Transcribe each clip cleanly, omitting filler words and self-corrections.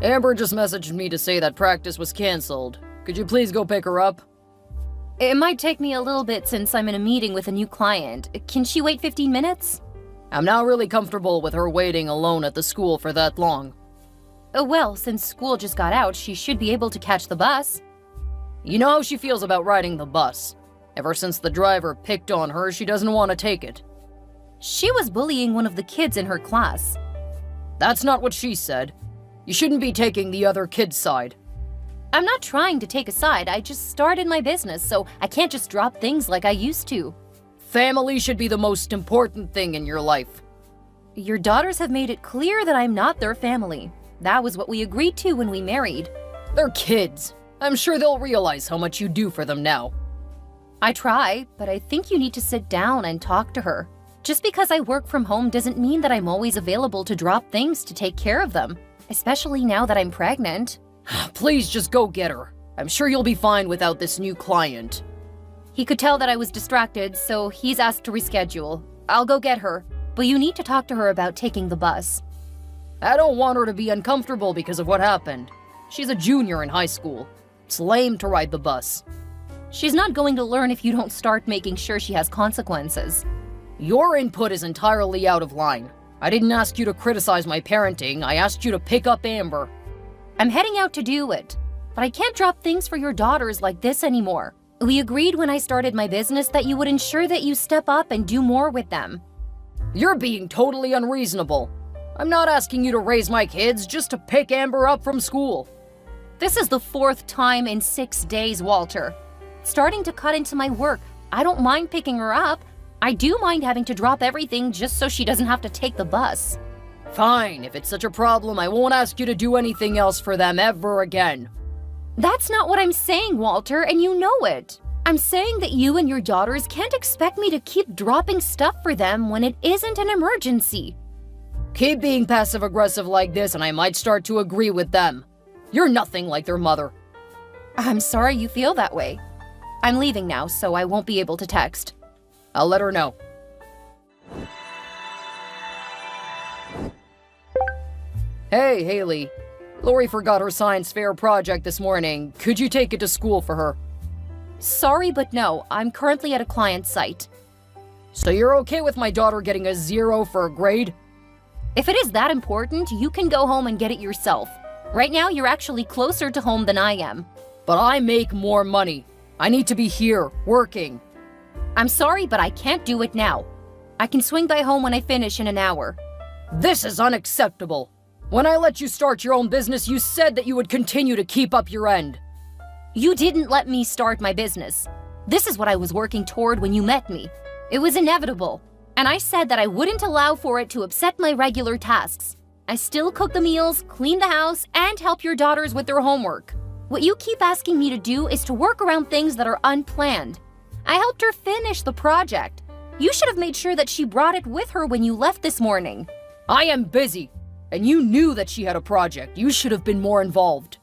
Amber just messaged me to say that practice was cancelled. Could you please go pick her up? It might take me a little bit since I'm in a meeting with a new client. Can she wait 15 minutes? I'm not really comfortable with her waiting alone at the school for that long. Well, since school just got out, she should be able to catch the bus. You know how she feels about riding the bus. Ever since the driver picked on her, she doesn't want to take it. She was bullying one of the kids in her class. That's not what she said. You shouldn't be taking the other kid's side. I'm not trying to take a side, I just started my business, so I can't just drop things like I used to. Family should be the most important thing in your life. Your daughters have made it clear that I'm not their family. That was what we agreed to when we married. They're kids. I'm sure they'll realize how much you do for them now. I try, but I think you need to sit down and talk to her. Just because I work from home doesn't mean that I'm always available to drop things to take care of them, especially now that I'm pregnant. Please just go get her. I'm sure you'll be fine without this new client. He could tell that I was distracted, so he's asked to reschedule. I'll go get her, but you need to talk to her about taking the bus. I don't want her to be uncomfortable because of what happened. She's a junior in high school. It's lame to ride the bus. She's not going to learn if you don't start making sure she has consequences. Your input is entirely out of line. I didn't ask you to criticize my parenting, I asked you to pick up Amber. I'm heading out to do it, but I can't drop things for your daughters like this anymore. We agreed when I started my business that you would ensure that you step up and do more with them. You're being totally unreasonable. I'm not asking you to raise my kids, just to pick Amber up from school. This is the 4th time in 6 days, Walter. Starting to cut into my work. I don't mind picking her up. I do mind having to drop everything just so she doesn't have to take the bus. Fine, if it's such a problem, I won't ask you to do anything else for them ever again. That's not what I'm saying, Walter, and you know it. I'm saying that you and your daughters can't expect me to keep dropping stuff for them when it isn't an emergency. Keep being passive-aggressive like this and I might start to agree with them. You're nothing like their mother. I'm sorry you feel that way. I'm leaving now, so I won't be able to text. I'll let her know. Hey, Haley. Lori forgot her science fair project this morning. Could you take it to school for her? Sorry, but no. I'm currently at a client site. So you're okay with my daughter getting a 0 for a grade? If it is that important, you can go home and get it yourself. Right now, you're actually closer to home than I am. But I make more money. I need to be here, working. I'm sorry, but I can't do it now. I can swing by home when I finish in an hour. This is unacceptable. When I let you start your own business, you said that you would continue to keep up your end. You didn't let me start my business. This is what I was working toward when you met me. It was inevitable. And I said that I wouldn't allow for it to upset my regular tasks. I still cook the meals, clean the house, and help your daughters with their homework. What you keep asking me to do is to work around things that are unplanned. I helped her finish the project. You should have made sure that she brought it with her when you left this morning. I am busy. And you knew that she had a project. You should have been more involved.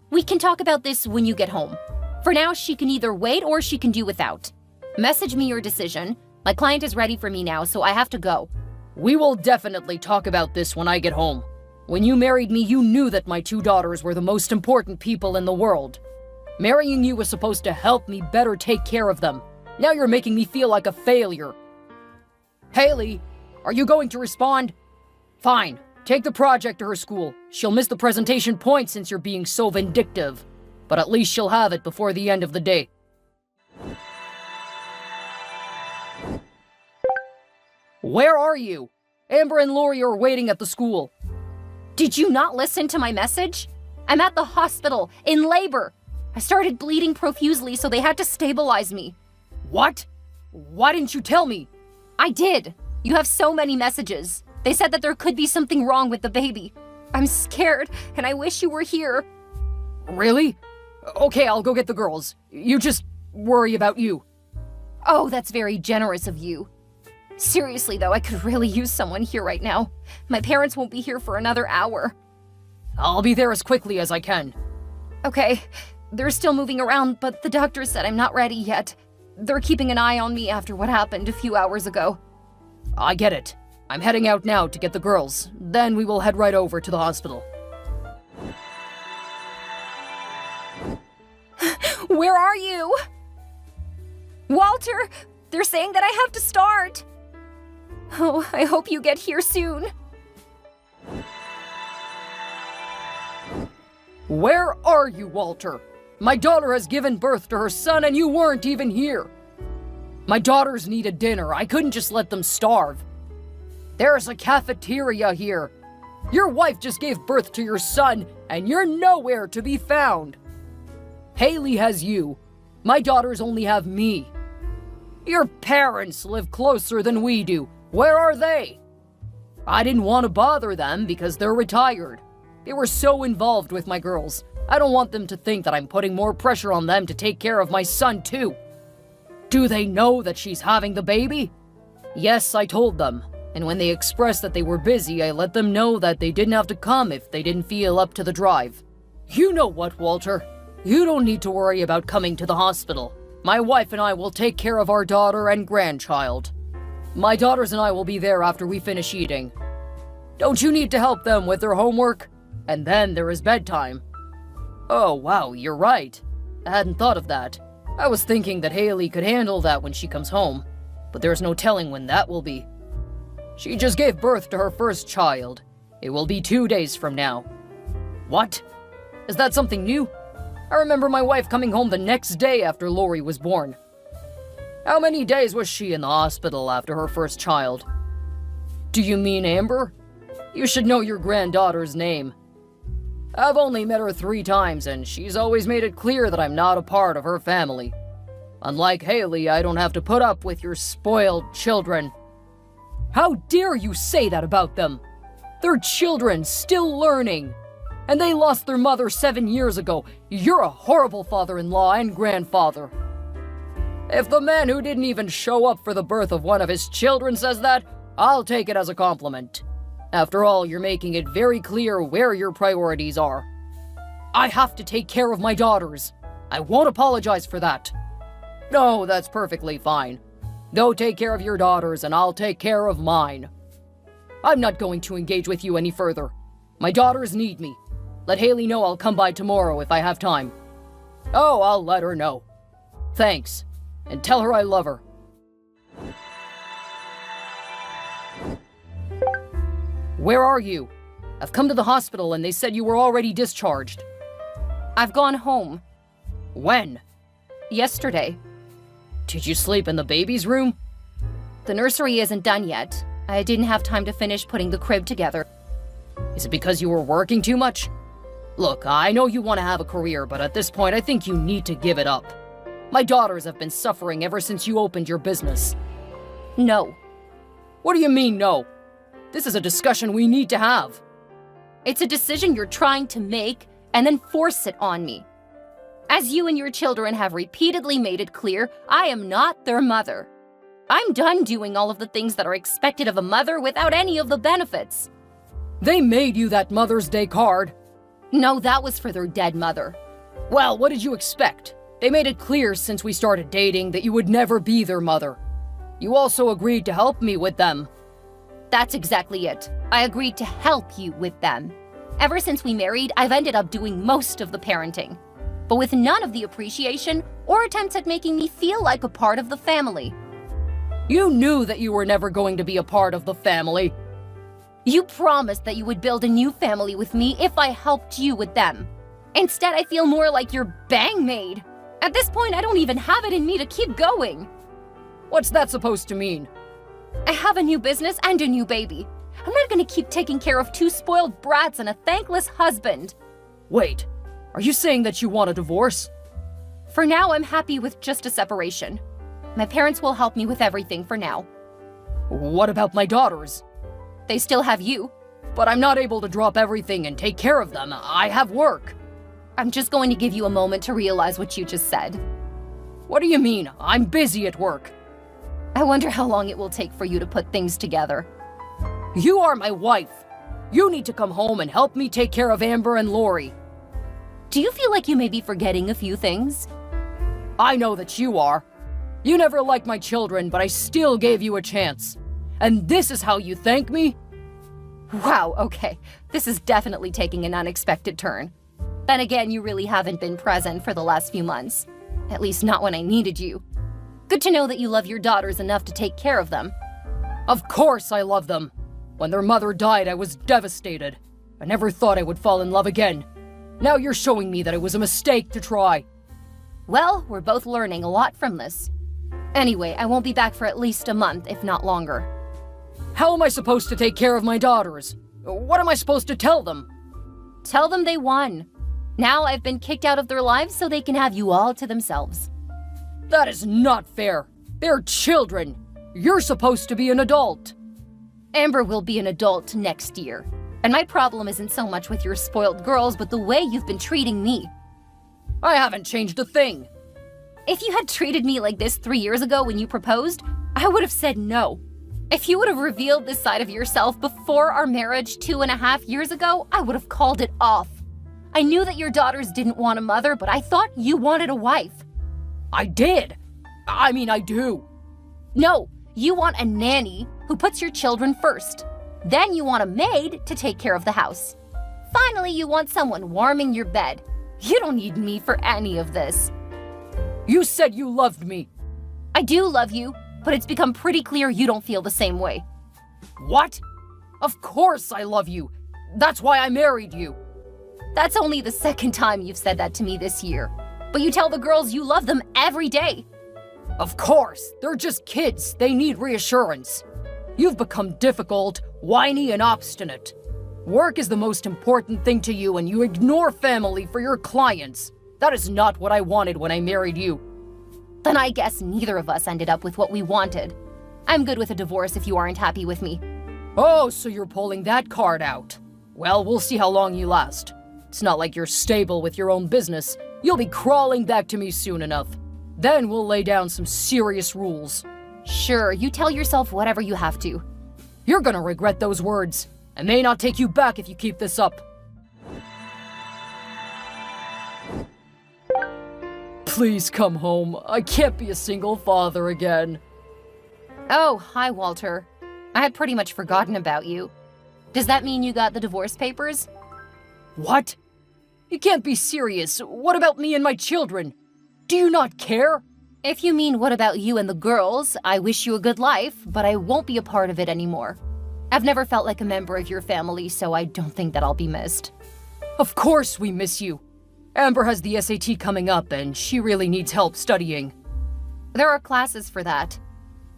We can talk about this when you get home. For now, she can either wait or she can do without. Message me your decision. My client is ready for me now, so I have to go. We will definitely talk about this when I get home. When you married me, you knew that my 2 daughters were the most important people in the world. Marrying you was supposed to help me better take care of them. Now you're making me feel like a failure. Haley, are you going to respond? Fine. Take the project to her school. She'll miss the presentation point since you're being so vindictive. But at least she'll have it before the end of the day. Where are you? Amber and Lori are waiting at the school. Did you not listen to my message? I'm at the hospital, in labor. I started bleeding profusely, so they had to stabilize me. What? Why didn't you tell me? I did. You have so many messages. They said that there could be something wrong with the baby. I'm scared, and I wish you were here. Really? Okay, I'll go get the girls. You just worry about you. Oh, that's very generous of you. Seriously, though, I could really use someone here right now. My parents won't be here for another hour. I'll be there as quickly as I can. Okay, they're still moving around, but the doctor said I'm not ready yet. They're keeping an eye on me after what happened a few hours ago. I get it. I'm heading out now to get the girls. Then we will head right over to the hospital. Where are you? Walter, they're saying that I have to start. Oh, I hope you get here soon. Where are you, Walter? My daughter has given birth to her son and you weren't even here. My daughters need a dinner. I couldn't just let them starve. There's a cafeteria here. Your wife just gave birth to your son and you're nowhere to be found. Haley has you. My daughters only have me. Your parents live closer than we do. Where are they? I didn't want to bother them because they're retired. They were so involved with my girls. I don't want them to think that I'm putting more pressure on them to take care of my son too. Do they know that she's having the baby? Yes, I told them. And when they expressed that they were busy, I let them know that they didn't have to come if they didn't feel up to the drive. You know what, Walter? You don't need to worry about coming to the hospital. My wife and I will take care of our daughter and grandchild. My daughters and I will be there after we finish eating. Don't you need to help them with their homework? And then there is bedtime. Oh, wow, you're right. I hadn't thought of that. I was thinking that Haley could handle that when she comes home, but there's no telling when that will be. She just gave birth to her first child. It will be 2 days from now. What? Is that something new? I remember my wife coming home the next day after Lori was born. How many days was she in the hospital after her first child? Do you mean Amber? You should know your granddaughter's name. I've only met her 3 times, and she's always made it clear that I'm not a part of her family. Unlike Haley, I don't have to put up with your spoiled children. How dare you say that about them? They're children, still learning. And they lost their mother 7 years ago. You're a horrible father-in-law and grandfather. If the man who didn't even show up for the birth of one of his children says that, I'll take it as a compliment. After all, you're making it very clear where your priorities are. I have to take care of my daughters. I won't apologize for that. No, that's perfectly fine. Go take care of your daughters and I'll take care of mine. I'm not going to engage with you any further. My daughters need me. Let Haley know I'll come by tomorrow if I have time. Oh, I'll let her know. Thanks. And tell her I love her. Where are you? I've come to the hospital and they said you were already discharged. I've gone home. When? Yesterday. Did you sleep in the baby's room? The nursery isn't done yet. I didn't have time to finish putting the crib together. Is it because you were working too much? Look, I know you want to have a career, but at this point I think you need to give it up. My daughters have been suffering ever since you opened your business. No. What do you mean, no? This is a discussion we need to have. It's a decision you're trying to make and then force it on me. As you and your children have repeatedly made it clear, I am not their mother. I'm done doing all of the things that are expected of a mother without any of the benefits. They made you that Mother's Day card. No, that was for their dead mother. Well, what did you expect? They made it clear since we started dating that you would never be their mother. You also agreed to help me with them. That's exactly it. I agreed to help you with them. Ever since we married, I've ended up doing most of the parenting, but with none of the appreciation or attempts at making me feel like a part of the family. You knew that you were never going to be a part of the family. You promised that you would build a new family with me if I helped you with them. Instead, I feel more like your bang maid. At this point, I don't even have it in me to keep going. What's that supposed to mean? I have a new business and a new baby. I'm not gonna keep taking care of 2 spoiled brats and a thankless husband. Wait, are you saying that you want a divorce? For now, I'm happy with just a separation. My parents will help me with everything for now. What about my daughters? They still have you. But I'm not able to drop everything and take care of them. I have work. I'm just going to give you a moment to realize what you just said. What do you mean? I'm busy at work. I wonder how long it will take for you to put things together. You are my wife. You need to come home and help me take care of Amber and Lori. Do you feel like you may be forgetting a few things? I know that you are. You never liked my children, but I still gave you a chance. And this is how you thank me? Wow, okay. This is definitely taking an unexpected turn. Then again, you really haven't been present for the last few months. At least not when I needed you. Good to know that you love your daughters enough to take care of them. Of course I love them. When their mother died, I was devastated. I never thought I would fall in love again. Now you're showing me that it was a mistake to try. Well, we're both learning a lot from this. Anyway, I won't be back for at least a month, if not longer. How am I supposed to take care of my daughters? What am I supposed to tell them? Tell them they won. Now I've been kicked out of their lives so they can have you all to themselves. That is not fair. They're children. You're supposed to be an adult. Amber will be an adult next year. And my problem isn't so much with your spoiled girls, but the way you've been treating me. I haven't changed a thing. If you had treated me like this 3 years ago when you proposed, I would have said no. If you would have revealed this side of yourself before our marriage 2.5 years ago, I would have called it off. I knew that your daughters didn't want a mother, but I thought you wanted a wife. I did. I do. No, you want a nanny who puts your children first. Then you want a maid to take care of the house. Finally, you want someone warming your bed. You don't need me for any of this. You said you loved me. I do love you, but it's become pretty clear you don't feel the same way. What? Of course I love you. That's why I married you. That's only the second time you've said that to me this year. But you tell the girls you love them every day. Of course, they're just kids. They need reassurance. You've become difficult, whiny, and obstinate. Work is the most important thing to you, and you ignore family for your clients. That is not what I wanted when I married you. Then I guess neither of us ended up with what we wanted. I'm good with a divorce if you aren't happy with me. Oh, so you're pulling that card out. Well, we'll see how long you last. It's not like you're stable with your own business. You'll be crawling back to me soon enough. Then we'll lay down some serious rules. Sure, you tell yourself whatever you have to. You're gonna regret those words. I may not take you back if you keep this up. Please come home. I can't be a single father again. Oh, hi, Walter. I had pretty much forgotten about you. Does that mean you got the divorce papers? What? You can't be serious. What about me and my children? Do you not care? If you mean what about you and the girls, I wish you a good life, but I won't be a part of it anymore. I've never felt like a member of your family, so I don't think that I'll be missed. Of course we miss you. Amber has the SAT coming up, and she really needs help studying. There are classes for that.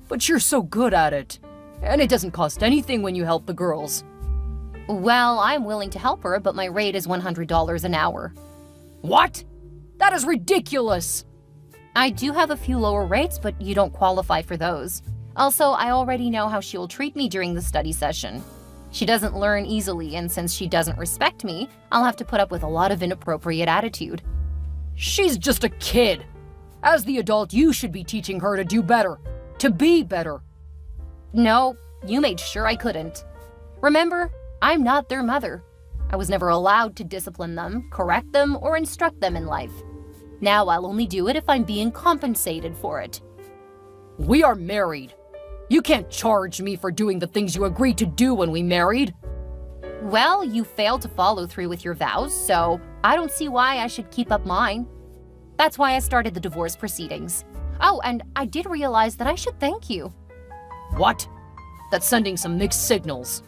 But you're so good at it. And it doesn't cost anything when you help the girls. Well, I'm willing to help her, but my rate is $100 an hour. What? That is ridiculous! I do have a few lower rates, but you don't qualify for those. Also, I already know how she'll treat me during the study session. She doesn't learn easily, and since she doesn't respect me, I'll have to put up with a lot of inappropriate attitude. She's just a kid. As the adult, you should be teaching her to do better. To be better. No, you made sure I couldn't. Remember, I'm not their mother. I was never allowed to discipline them, correct them, or instruct them in life. Now I'll only do it if I'm being compensated for it. We are married. You can't charge me for doing the things you agreed to do when we married. Well, you failed to follow through with your vows, so I don't see why I should keep up mine. That's why I started the divorce proceedings. Oh, and I did realize that I should thank you. What? That's sending some mixed signals.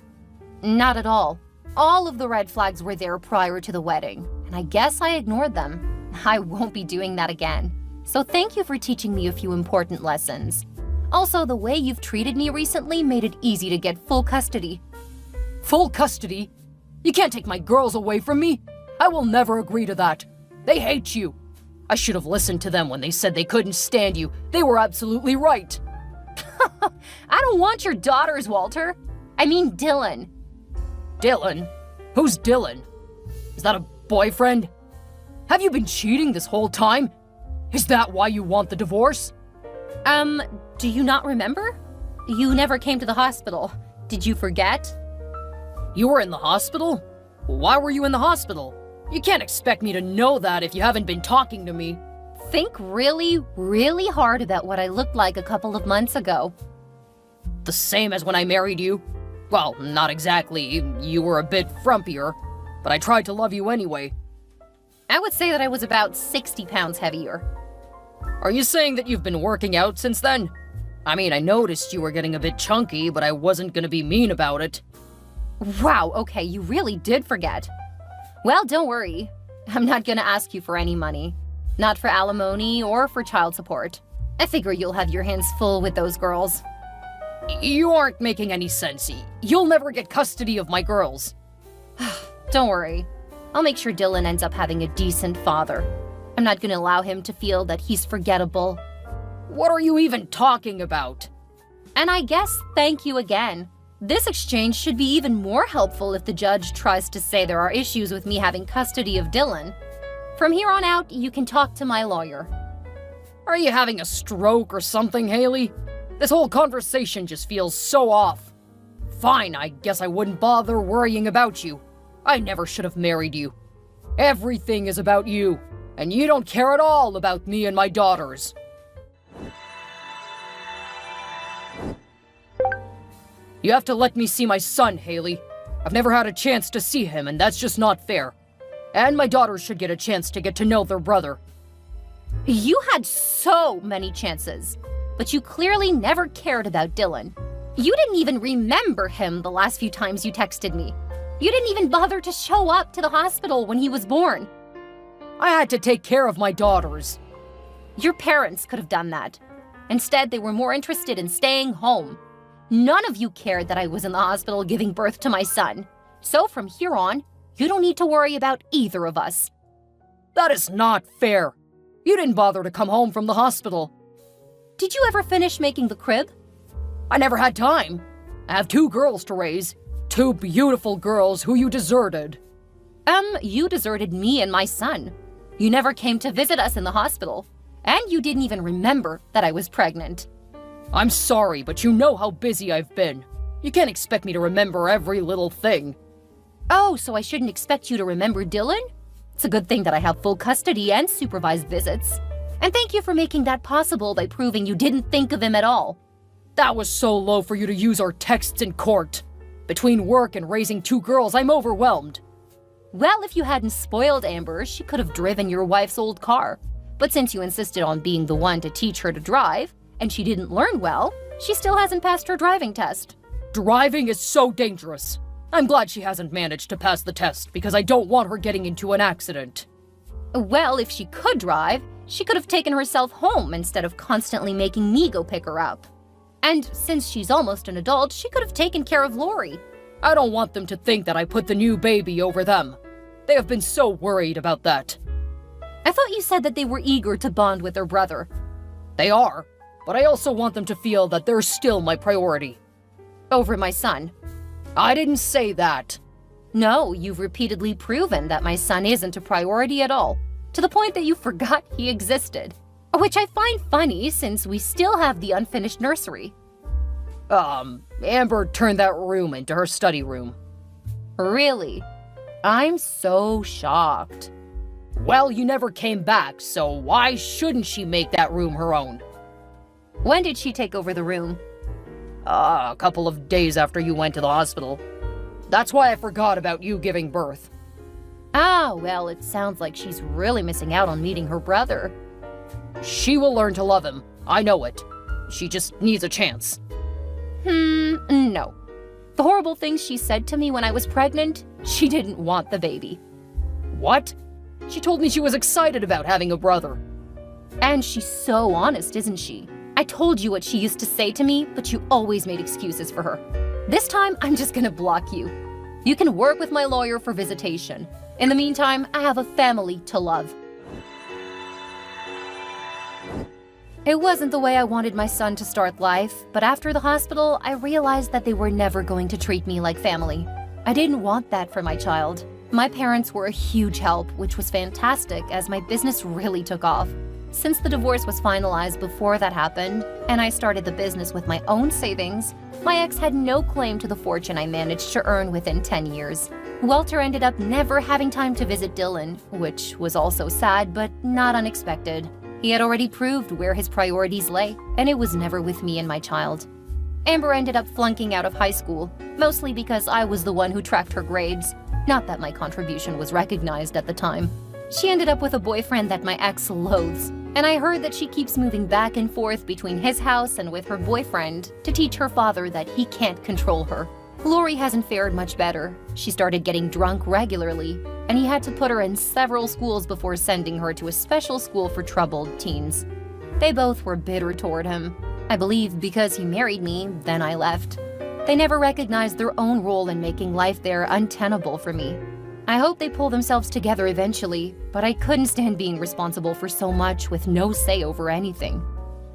Not at all. All of the red flags were there prior to the wedding, and I guess I ignored them. I won't be doing that again. So thank you for teaching me a few important lessons. Also, the way you've treated me recently made it easy to get full custody. Full custody? You can't take my girls away from me. I will never agree to that. They hate you. I should have listened to them when they said they couldn't stand you. They were absolutely right. I don't want your daughters, Walter. I mean Dylan. Dylan? Who's Dylan? Is that a boyfriend? Have you been cheating this whole time? Is that why you want the divorce? Do you not remember? You never came to the hospital. Did you forget? You were in the hospital? Why were you in the hospital? You can't expect me to know that if you haven't been talking to me. Think really, really hard about what I looked like a couple of months ago. The same as when I married you? Well, not exactly. You were a bit frumpier, but I tried to love you anyway. I would say that I was about 60 pounds heavier. Are you saying that you've been working out since then? I mean, I noticed you were getting a bit chunky, but I wasn't gonna be mean about it. Wow, okay, you really did forget. Well, don't worry. I'm not gonna ask you for any money. Not for alimony or for child support. I figure you'll have your hands full with those girls. You aren't making any sense. You'll never get custody of my girls. Don't worry. I'll make sure Dylan ends up having a decent father. I'm not gonna allow him to feel that he's forgettable. What are you even talking about? And I guess thank you again. This exchange should be even more helpful if the judge tries to say there are issues with me having custody of Dylan. From here on out, you can talk to my lawyer. Are you having a stroke or something, Haley? This whole conversation just feels so off. Fine, I guess I wouldn't bother worrying about you. I never should have married you. Everything is about you, and you don't care at all about me and my daughters. You have to let me see my son, Haley. I've never had a chance to see him, and that's just not fair. And my daughters should get a chance to get to know their brother. You had so many chances, but you clearly never cared about Dylan. You didn't even remember him the last few times you texted me. You didn't even bother to show up to the hospital when he was born. I had to take care of my daughters. Your parents could have done that. Instead, they were more interested in staying home. None of you cared that I was in the hospital giving birth to my son. So from here on, you don't need to worry about either of us. That is not fair. You didn't bother to come home from the hospital. Did you ever finish making the crib? I never had time. I have 2 girls to raise. 2 beautiful girls who you deserted. You deserted me and my son. You never came to visit us in the hospital. And you didn't even remember that I was pregnant. I'm sorry, but you know how busy I've been. You can't expect me to remember every little thing. Oh, so I shouldn't expect you to remember Dylan? It's a good thing that I have full custody and supervised visits. And thank you for making that possible by proving you didn't think of him at all. That was so low for you to use our texts in court. Between work and raising 2 girls, I'm overwhelmed. Well, if you hadn't spoiled Amber, she could have driven your wife's old car. But since you insisted on being the one to teach her to drive, and she didn't learn well, she still hasn't passed her driving test. Driving is so dangerous. I'm glad she hasn't managed to pass the test because I don't want her getting into an accident. Well, if she could drive, she could have taken herself home instead of constantly making me go pick her up. And since she's almost an adult, she could have taken care of Lori. I don't want them to think that I put the new baby over them. They have been so worried about that. I thought you said that they were eager to bond with their brother. They are, but I also want them to feel that they're still my priority. Over my son. I didn't say that. No, you've repeatedly proven that my son isn't a priority at all, to the point that you forgot he existed. Which I find funny since we still have the unfinished nursery. Amber turned that room into her study room. Really? I'm so shocked. Well, you never came back, so why shouldn't she make that room her own? When did she take over the room? A couple of days after you went to the hospital. That's why I forgot about you giving birth. Ah, well, it sounds like she's really missing out on meeting her brother. She will learn to love him. I know it. She just needs a chance. No. The horrible things she said to me when I was pregnant, she didn't want the baby. What? She told me she was excited about having a brother. And she's so honest, isn't she? I told you what she used to say to me, but you always made excuses for her. This time, I'm just gonna block you. You can work with my lawyer for visitation. In the meantime, I have a family to love. It wasn't the way I wanted my son to start life, but after the hospital, I realized that they were never going to treat me like family. I didn't want that for my child. My parents were a huge help, which was fantastic as my business really took off. Since the divorce was finalized before that happened, and I started the business with my own savings, my ex had no claim to the fortune I managed to earn within 10 years. Walter ended up never having time to visit Dylan, which was also sad but not unexpected. He had already proved where his priorities lay, and it was never with me and my child. Amber ended up flunking out of high school, mostly because I was the one who tracked her grades. Not that my contribution was recognized at the time. She ended up with a boyfriend that my ex loathes, And I heard that she keeps moving back and forth between his house and with her boyfriend to teach her father that he can't control her. Lori hasn't fared much better. She started getting drunk regularly, and he had to put her in several schools before sending her to a special school for troubled teens. They both were bitter toward him. I believe because he married me, then I left. They never recognized their own role in making life there untenable for me. I hope they pull themselves together eventually, but I couldn't stand being responsible for so much with no say over anything.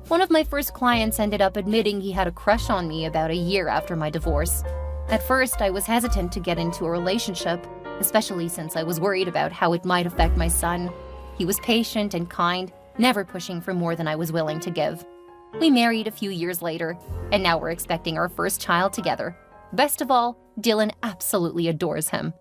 One of my first clients ended up admitting he had a crush on me about a year after my divorce. At first, I was hesitant to get into a relationship, especially since I was worried about how it might affect my son. He was patient and kind, never pushing for more than I was willing to give. We married a few years later, and now we're expecting our first child together. Best of all, Dylan absolutely adores him.